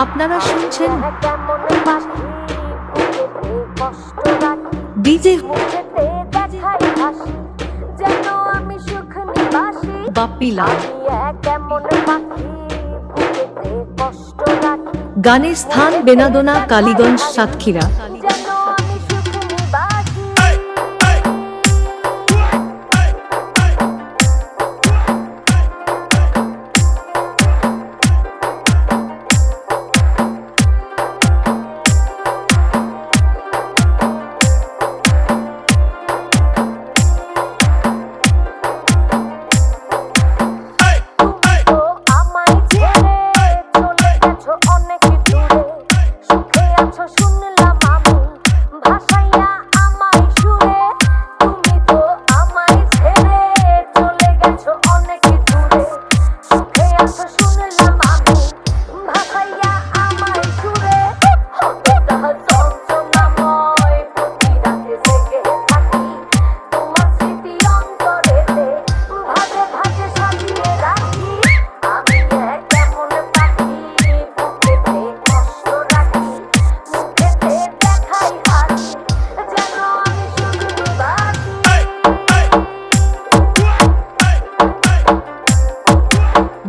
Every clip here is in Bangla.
আপনারা শুনছেন ডিজে বাপ্পি লাল। গানের স্থান বেনাদোনা, কালীগঞ্জ, সাতক্ষীরা।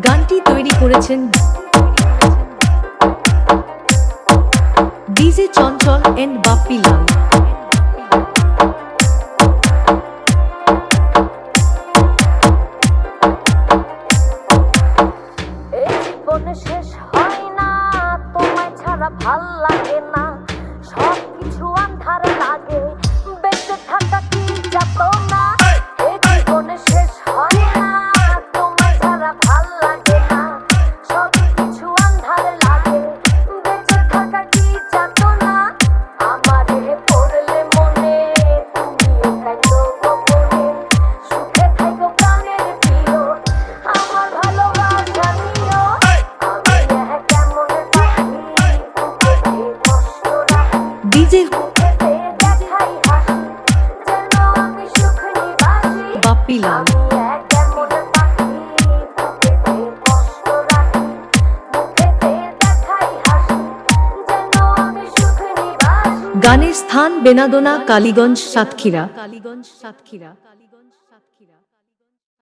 গানটি তৈরি করেছেন ডিজে চঞ্চল এন্ড বাপ্পি লাল। শেষ হয় না তোমায় ছাড়া ভাল লাগে না, সব কিছু আন্ধার লাগে, বেঁচে থাকা কি যাতো না। এই জীবনে শেষ হয় না তোমায় ছাড়া ভাল লাগে না, সব কিছু আন্ধার লাগে, বেঁচে থাকা কি যাতো না। আমারে পড়লে মনে তুমি কাইতো গোপনে, সুখে থাইকো প্রাণের প্রিয়, আমার ভালোবাসা নিও। ডিজে বাপ্পি লাল। গানের স্থান বেনাদোনা, কালীগঞ্জ, সাতক্ষীরা।